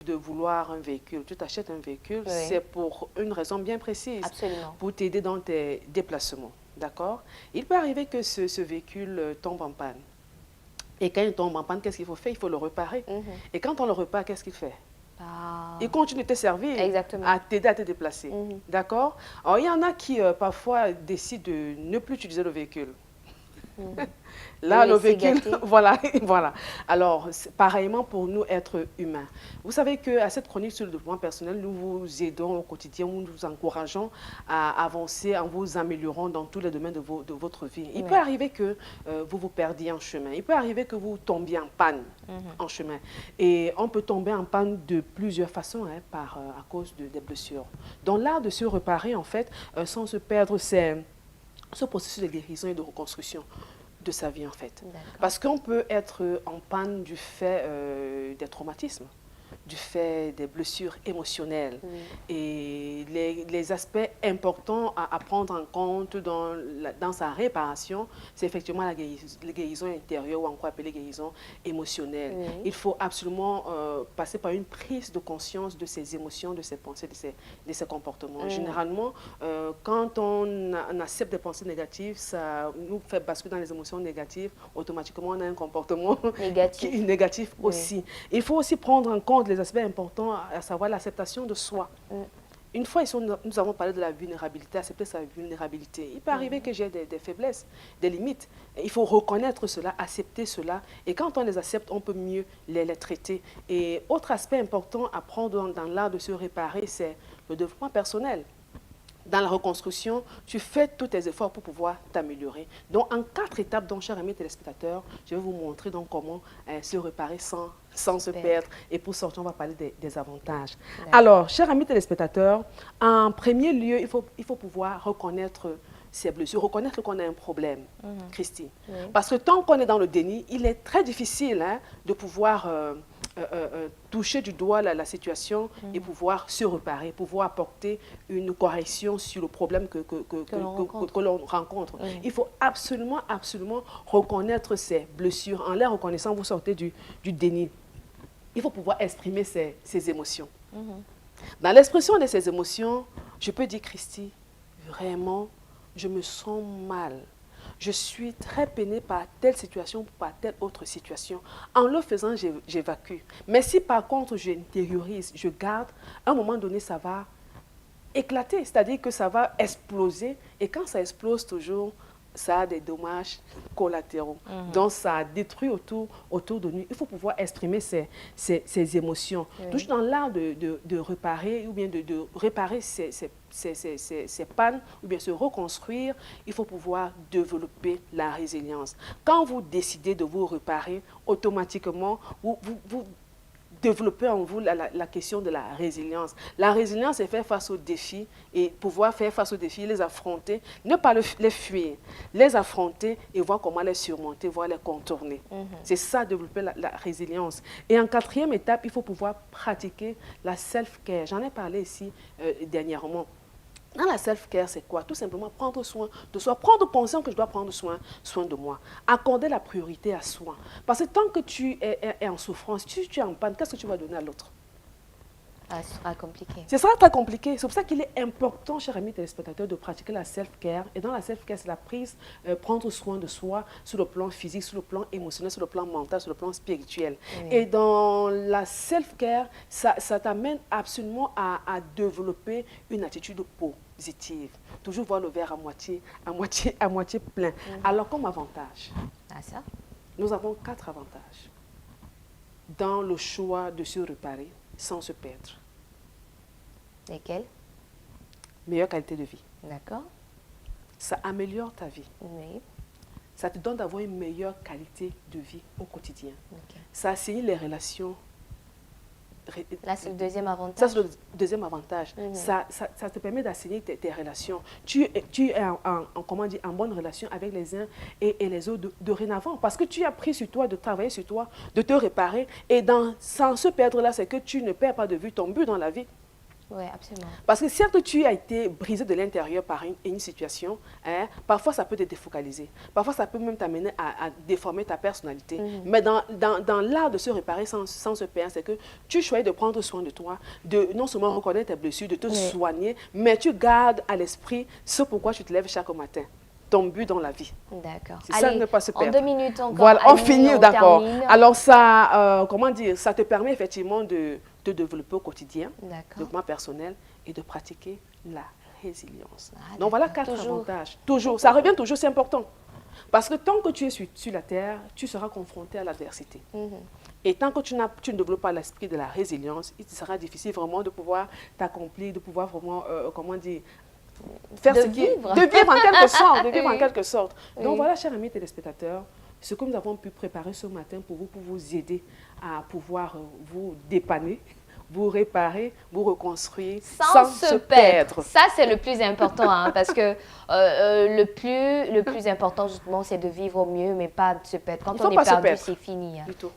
de vouloir un véhicule, tu t'achètes un véhicule, Oui. c'est pour une raison bien précise. Absolument. Pour t'aider dans tes déplacements, d'accord? Il peut arriver que ce véhicule tombe en panne. Et quand il tombe en panne, qu'est-ce qu'il faut faire? Il faut le réparer. Et quand on le répare, qu'est-ce qu'il fait? Ah, Il continue de te servir, exactement. à t'aider à te déplacer. D'accord? Alors, il y en a qui, parfois, décident de ne plus utiliser le véhicule. Là, Oui, le c'est véhicule, gâté. voilà, voilà. Alors, pareillement pour nous, êtres humains. Vous savez qu'à cette chronique sur le développement personnel, nous vous aidons au quotidien, nous vous encourageons à avancer en vous améliorant dans tous les domaines de votre vie. Il Oui. peut arriver que vous vous perdiez en chemin. Il peut arriver que vous tombiez en panne en chemin. Et on peut tomber en panne de plusieurs façons, hein, à cause des blessures. Donc, l'art de se réparer, en fait, sans se perdre, c'est ce processus de guérison et de reconstruction de sa vie en fait. Parce qu'on peut être en panne du fait des traumatismes, du fait des blessures émotionnelles. Et les aspects importants à prendre en compte dans sa réparation, c'est effectivement la guérison intérieure ou encore appelée guérison émotionnelle. Il faut absolument passer par une prise de conscience de ses émotions, de ses pensées, de ses comportements. Généralement, quand on accepte des pensées négatives, ça nous fait basculer dans les émotions négatives. Automatiquement, on a un comportement négatif aussi. Il faut aussi prendre en compte les aspects importants, à savoir l'acceptation de soi. Une fois, ici, nous avons parlé de la vulnérabilité, accepter sa vulnérabilité. Il peut arriver que j'ai des faiblesses, des limites. Il faut reconnaître cela, accepter cela. Et quand on les accepte, on peut mieux les traiter. Et autre aspect important à prendre dans l'art de se réparer, c'est le développement personnel. Dans la reconstruction, tu fais tous tes efforts pour pouvoir t'améliorer. Donc, en 4 étapes, donc, chers amis téléspectateurs, je vais vous montrer donc comment se réparer sans se perdre. Et pour sortir, on va parler des avantages. Alors, chers amis téléspectateurs, en premier lieu, il faut pouvoir reconnaître ses blessures, reconnaître qu'on a un problème, Christy. Parce que tant qu'on est dans le déni, il est très difficile de pouvoir toucher du doigt la situation et pouvoir se réparer, pouvoir apporter une correction sur le problème que l'on rencontre. Il faut absolument, absolument reconnaître ses blessures. En les reconnaissant, vous sortez du déni. Il faut pouvoir exprimer ses émotions. Dans l'expression de ces émotions, je peux dire, Christy, vraiment, je me sens mal. Je suis très peinée par telle situation ou par telle autre situation. En le faisant, j'évacue. Mais si par contre, j'intériorise, je garde, à un moment donné, ça va éclater. C'est-à-dire que ça va exploser. Et quand ça explose toujours, ça a des dommages collatéraux. Donc, ça détruit autour de nous. Il faut pouvoir exprimer ses émotions. Toujours dans l'art de réparer ou bien de réparer ces pannes ou bien se reconstruire, il faut pouvoir développer la résilience. Quand vous décidez de vous réparer, automatiquement, vous développer en vous la question de la résilience. La résilience, c'est faire face aux défis et pouvoir faire face aux défis, les affronter, ne pas les fuir, les affronter et voir comment les surmonter, voir les contourner. C'est ça, développer la résilience. Et en 4e étape, il faut pouvoir pratiquer la self-care. J'en ai parlé ici dernièrement. Dans la self-care, c'est quoi? Tout simplement prendre soin de soi, prendre conscience que je dois prendre soin de moi, accorder la priorité à soi. Parce que tant que tu es en souffrance, si tu es en panne, qu'est-ce que tu vas donner à l'autre? Ah, ce sera compliqué. Ce sera très compliqué. C'est pour ça qu'il est important, chers amis téléspectateurs, de pratiquer la self-care. Et dans la self-care, c'est la prise, prendre soin de soi sur le plan physique, sur le plan émotionnel, sur le plan mental, sur le plan spirituel. Et dans la self-care, ça t'amène absolument à développer une attitude positive. Toujours voir le verre à moitié plein. Alors, comme avantage, nous avons 4 avantages dans le choix de se réparer sans se perdre. Lesquels? Meilleure qualité de vie. D'accord. Ça améliore ta vie. Oui. Ça te donne d'avoir une meilleure qualité de vie au quotidien. Ça assainit les relations. Là, c'est le deuxième avantage. Ça, c'est le deuxième avantage. Ça te permet d'assainir tes relations. Tu es en bonne relation avec les uns et les autres dorénavant. Parce que tu as pris sur toi de travailler sur toi, de te réparer. Et sans se perdre là, c'est que tu ne perds pas de vue ton but dans la vie. Oui, absolument. Parce que certes, tu as été brisé de l'intérieur par une situation, hein, parfois ça peut te défocaliser. Parfois ça peut même t'amener à déformer ta personnalité. Mais dans l'art de se réparer sans se perdre, c'est que tu choisis de prendre soin de toi, de non seulement reconnaître tes blessures, de te soigner, mais tu gardes à l'esprit ce pourquoi tu te lèves chaque matin. Ton but dans la vie. D'accord. C'est ça, ne pas se perdre. En 2 minutes encore. Voilà, on Annie, finit, d'accord. termine. Alors ça, comment dire, ça te permet effectivement de te développer au quotidien, développement personnel et de pratiquer la résilience. Donc voilà 4 avantages. Toujours, ça revient toujours, c'est important. Parce que tant que tu es sur la terre, tu seras confronté à l'adversité. Et tant que tu ne développes pas l'esprit de la résilience, il te sera difficile vraiment de pouvoir t'accomplir, de pouvoir vraiment, comment dire, faire de ce qui est, vivre. de vivre en quelque sorte, de vivre Oui. en quelque sorte. Donc Oui. voilà, chers amis téléspectateurs, ce que nous avons pu préparer ce matin pour vous aider à pouvoir vous dépanner, vous réparer, vous reconstruire sans se perdre. Ça, c'est le plus important, hein, parce que le plus important, justement, c'est de vivre au mieux, mais pas de se perdre. Quand on est perdu, c'est fini. Hein. Du tout.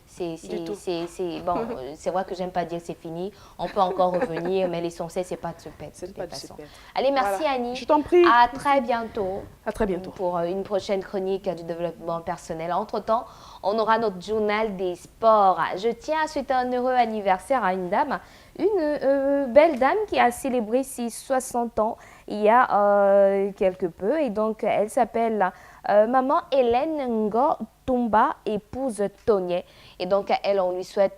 Bon, c'est vrai que j'aime pas dire c'est fini. On peut encore revenir, mais l'essentiel, c'est pas de se perdre. C'est pas de se perdre. Allez, merci Voilà. Annie. Je t'en prie. À très bientôt. À très bientôt. Pour une prochaine chronique du développement personnel. Entre-temps, on aura notre journal des sports. Je tiens à souhaiter un heureux anniversaire à une dame, une belle dame qui a célébré ses 60 ans il y a quelque peu. Et donc, elle s'appelle Maman Hélène Ngo Tumba, épouse Togné. Et donc, elle, on lui souhaite